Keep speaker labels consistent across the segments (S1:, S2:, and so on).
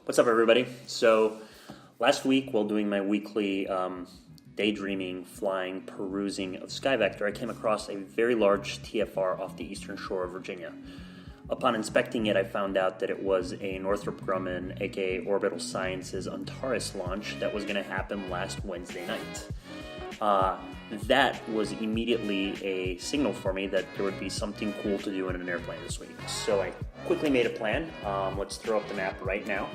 S1: What's up, everybody? So last week, while doing my weekly daydreaming, flying, perusing of SkyVector, I came across a very large TFR off the eastern shore of Virginia. Upon inspecting it, I found out that it was a Northrop Grumman, aka Orbital Sciences, Antares launch that was going to happen last Wednesday night. That was immediately a signal for me that there would be something cool to do in an airplane this week. So I quickly made a plan. Let's throw up the map right now.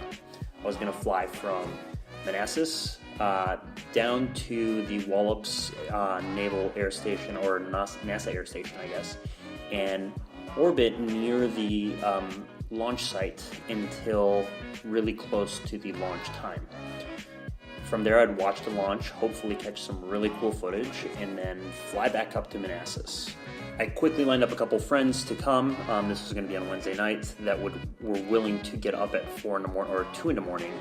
S1: I was going to fly from Manassas down to the Wallops Naval Air Station, or NASA Air Station, I guess, and orbit near the launch site until really close to the launch time. From there, I'd watch the launch, hopefully catch some really cool footage, and then fly back up to Manassas. I quickly lined up a couple friends to come. This was going to be on Wednesday night that were willing to get up at 4 in the morning or 2 in the morning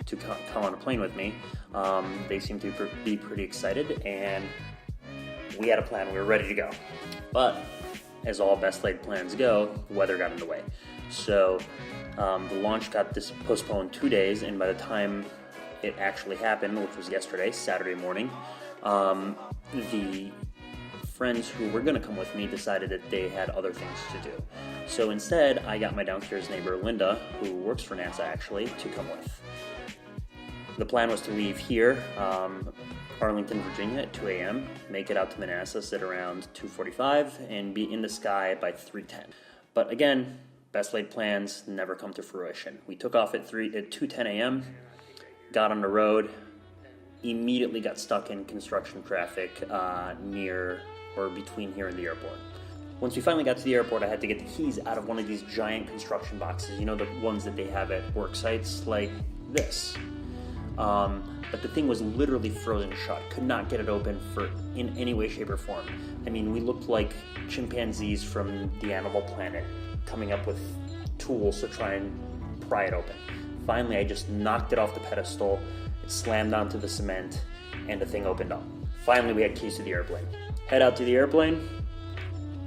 S1: to come on a plane with me. They seemed to be pretty excited, and we had a plan. We were ready to go. But as all best laid plans go, the weather got in the way. So the launch got postponed 2 days, and by the time it actually happened, which was yesterday, Saturday morning, the friends who were going to come with me decided that they had other things to do. So instead, I got my downstairs neighbor, Linda, who works for NASA actually, to come with. The plan was to leave here, Arlington, Virginia at 2 a.m., make it out to Manassas at around 2:45, and be in the sky by 3:10. But again, best laid plans never come to fruition. We took off at 2:10 a.m., got on the road, immediately got stuck in construction traffic near or between here and the airport. Once we finally got to the airport, I had to get the keys out of one of these giant construction boxes, you know, the ones that they have at work sites like this. But the thing was literally frozen shut. Could not get it open in any way, shape, or form. I mean, we looked like chimpanzees from the Animal Planet coming up with tools to try and pry it open. Finally, I just knocked it off the pedestal, it slammed onto the cement, and the thing opened up. Finally, we had keys to the airplane. Head out to the airplane,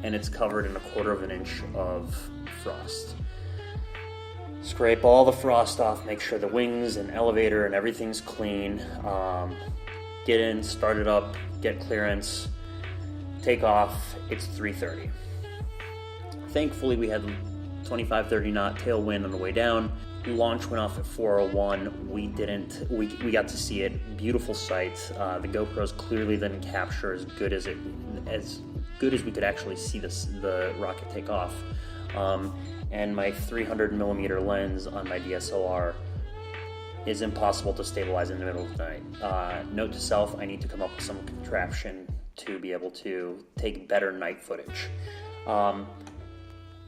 S1: and it's covered in 1/4 of an inch of frost. Scrape all the frost off, make sure the wings and elevator and everything's clean. Get in, start it up, get clearance, take off. It's 3:30. Thankfully, we had 25-30 knot tailwind on the way down. Launch went off at 4:01. We got to see it. Beautiful sight. The GoPros clearly didn't capture as good as we could actually see the rocket take off. And my 300 millimeter lens on my DSLR is impossible to stabilize in the middle of the night. Note to self: I need to come up with some contraption to be able to take better night footage.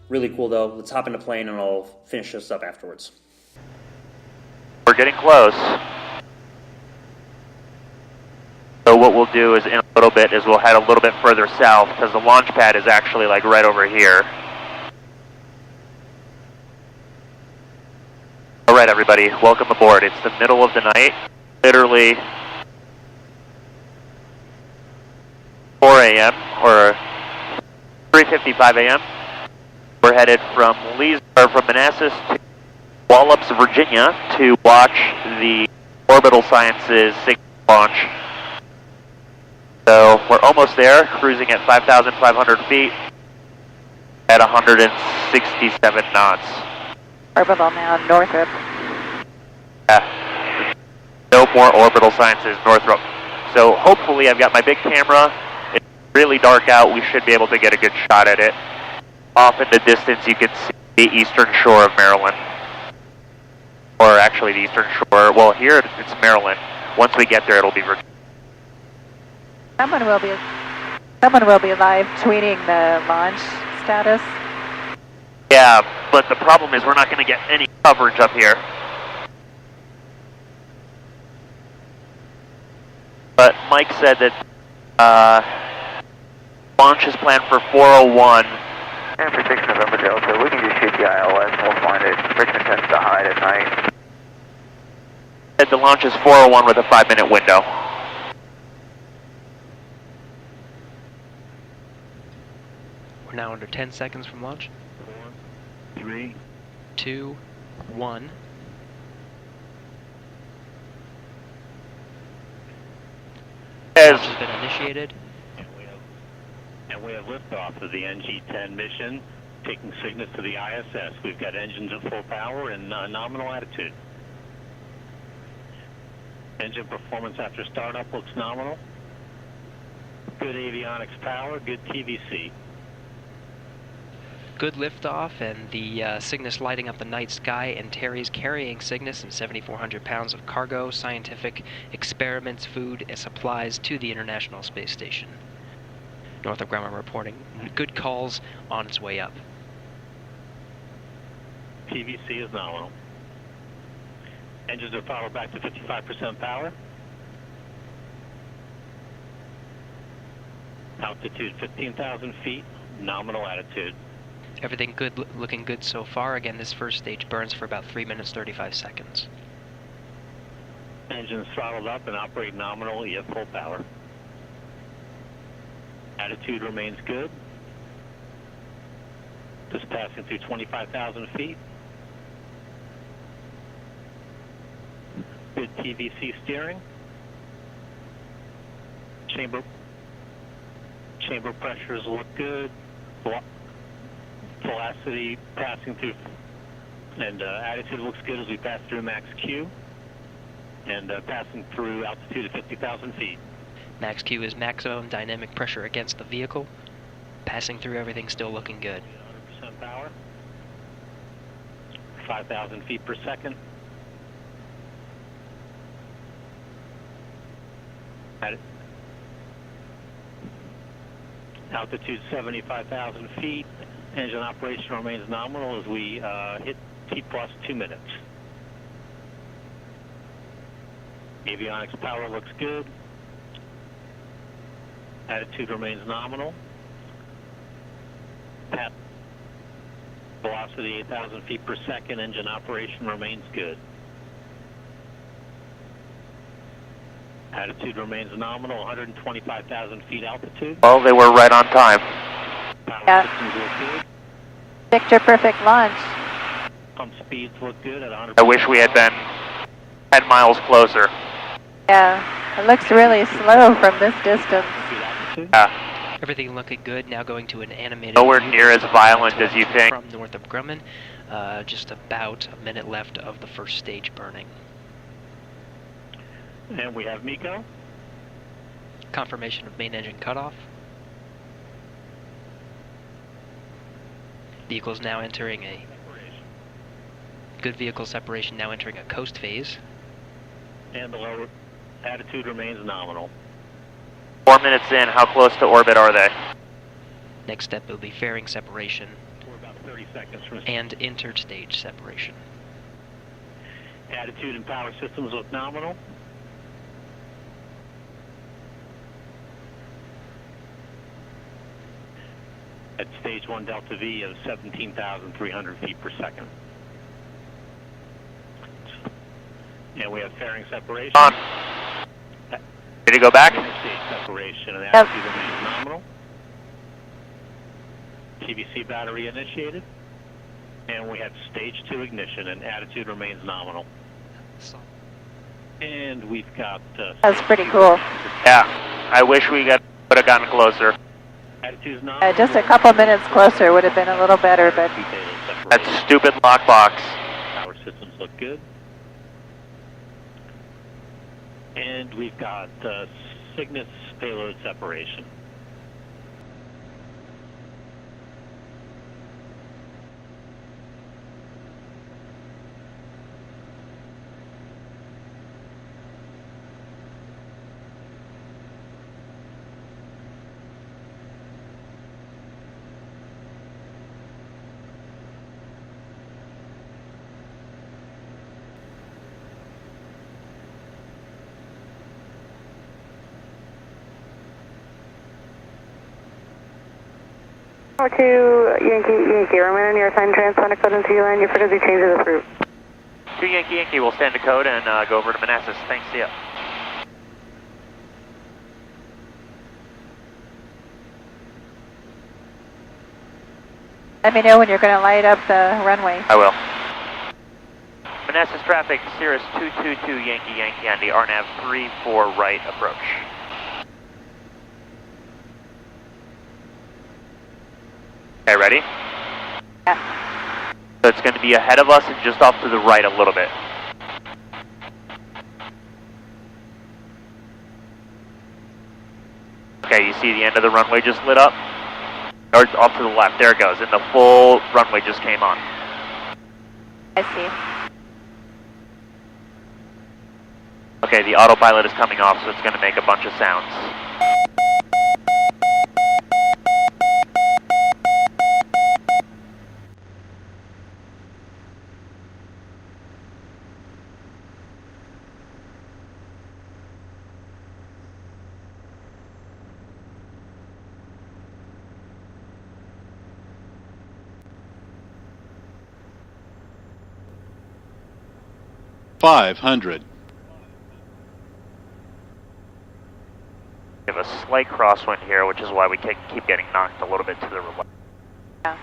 S1: Really cool though. Let's hop in the plane and I'll finish this up afterwards.
S2: We're getting close. So what we'll do is in a little bit is we'll head a little bit further south because the launch pad is actually like right over here. Alright everybody, welcome aboard. It's the middle of the night, literally 4 a.m. or 3:55 a.m. We're headed from Manassas to Wallops, Virginia to watch the Orbital Sciences Cygnus launch. So we're almost there, cruising at 5,500 feet at 167 knots.
S3: Orbital now, Northrop.
S2: Yeah. No more Orbital Sciences, Northrop. So hopefully I've got my big camera. It's really dark out. We should be able to get a good shot at it. Off in the distance, you can see the eastern shore of Maryland. Or actually the eastern shore. Well, here it's Maryland. Once we get there, it'll be Virginia.
S3: Someone will be live tweeting the launch status.
S2: Yeah, but the problem is we're not going to get any coverage up here. But Mike said that launch is planned for 4:01.
S4: And for 6 November Delta, we can just shoot the ILS and we'll find it. Richmond tends to hide at night.
S2: Said the launch is 4:01 with a 5-minute window.
S5: We're now under 10 seconds from launch.
S4: 3,
S5: 2, 1. Launch has been initiated.
S6: And we have liftoff of the NG-10 mission, taking Cygnus to the ISS. We've got engines at full power and nominal attitude. Engine performance after startup looks nominal. Good avionics power, good TVC.
S5: Good liftoff, and the Cygnus lighting up the night sky. Antares carrying Cygnus and 7,400 pounds of cargo, scientific experiments, food, and supplies to the International Space Station. Northrop Grumman reporting good calls on its way up.
S6: TVC is nominal. Engines are throttled back to 55% power. Altitude 15,000 feet, nominal attitude.
S5: Everything good, looking good so far. Again, this first stage burns for about 3 minutes 35 seconds.
S6: Engines throttled up and operate nominally at full power. Attitude remains good. Just passing through 25,000 feet. Good TVC steering. Chamber pressures look good. Velocity passing through, and attitude looks good as we pass through max Q, and passing through altitude of 50,000 feet.
S5: Max Q is maximum dynamic pressure against the vehicle. Passing through everything still looking good.
S6: 100% power. 5,000 feet per second. Altitude 75,000 feet. Engine operation remains nominal as we hit T plus 2 minutes. Avionics power looks good. Attitude remains nominal. Velocity 8,000 feet per second. Engine operation remains good. Attitude remains nominal, 125,000 feet altitude.
S2: Well, they were right on time.
S6: Power systems look good.
S3: Picture perfect launch.
S6: Pump speeds look good at 100%.
S2: I wish we had been 10 miles closer.
S3: Yeah, it looks really slow from this distance.
S2: Yeah.
S5: Everything looking good. Now going to an animated
S2: Nowhere
S5: view
S2: near as violent as you think.
S5: from Northrop Grumman. Just about a minute left of the first stage burning.
S6: And we have MECO.
S5: Confirmation of main engine cutoff. Vehicle's now entering a good vehicle separation, now entering a coast phase.
S6: And the lower attitude remains nominal.
S2: 4 minutes in, how close to orbit are they?
S5: Next step will be fairing separation
S6: We're about 30 seconds from
S5: and interstage separation.
S6: attitude and power systems look nominal. At stage 1 Delta V of 17,300 feet per second. And we have fairing separation.
S2: On. Did he go back?
S6: Interstage separation and attitude remains nominal. TVC battery initiated. And we have stage 2 ignition and attitude remains nominal. And we've got...
S3: That's pretty cool.
S2: Yeah. I wish we would have gotten closer.
S6: Attitude's nominal.
S3: Just a couple minutes closer would have been a little better, but
S2: That stupid lockbox.
S6: Power systems look good. And we've got Cygnus payload separation.
S7: Over to Yankee Roman, your assigned transponder code into line, your frequency changes approved.
S2: 2 Yankee, we'll stand the code and go over to Manassas. Thanks, see ya.
S3: let me know when you're going to light up the runway.
S2: I will. Manassas traffic, cirrus 222 Yankee on the RNAV 34 right approach. Okay, ready?
S3: Yeah.
S2: So it's going to be ahead of us and just off to the right a little bit. Okay, you see the end of the runway just lit up? Or it's off to the left, there it goes, and the full runway just came on.
S3: I see.
S2: Okay, the autopilot is coming off, so it's going to make a bunch of sounds.
S8: $500.
S2: We have a slight crosswind here, which is why we keep getting knocked a little bit to the left.
S3: Yeah.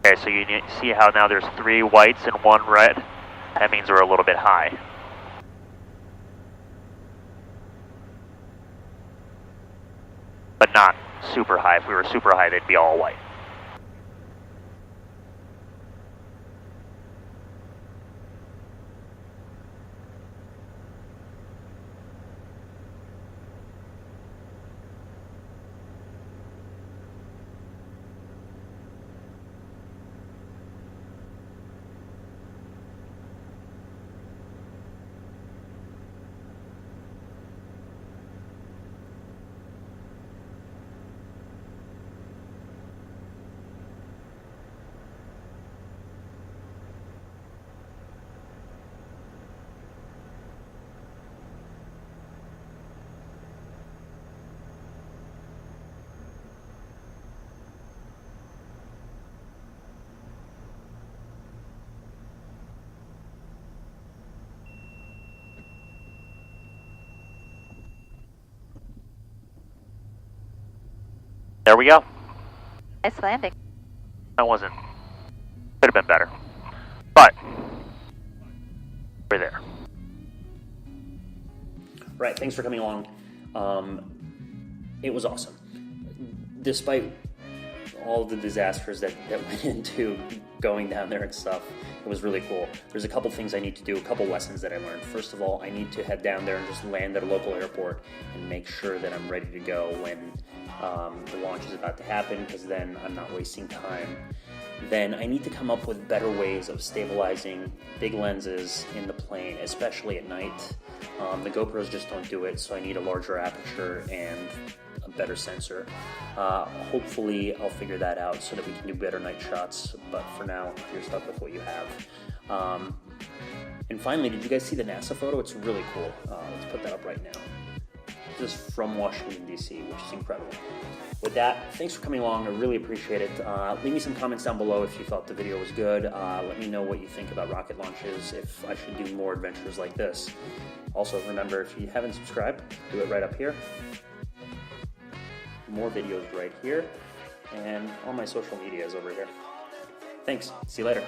S2: Okay, so you see how now there's 3 whites and 1 red? That means we're a little bit high. But not super high. If we were super high, they'd be all white. There we go.
S3: Nice landing.
S2: That wasn't, could have been better. But, we're there.
S1: Right, thanks for coming along. It was awesome. Despite all the disasters that went into going down there and stuff, it was really cool. There's a couple things I need to do, a couple lessons that I learned. First of all, I need to head down there and just land at a local airport and make sure that I'm ready to go when the launch is about to happen, because then I'm not wasting time. Then I need to come up with better ways of stabilizing big lenses in the plane, especially at night. The GoPros just don't do it, so I need a larger aperture and a better sensor. Hopefully I'll figure that out so that we can do better night shots, but for now you're stuck with what you have. And finally, did you guys see the NASA photo? It's really cool. Let's put that up right now. This is from Washington, D.C., which is incredible. With that, thanks for coming along. I really appreciate it. Leave me some comments down below if you thought the video was good. Let me know what you think about rocket launches, if I should do more adventures like this. Also, remember, if you haven't subscribed, do it right up here. More videos right here. And all my social media is over here. Thanks. See you later.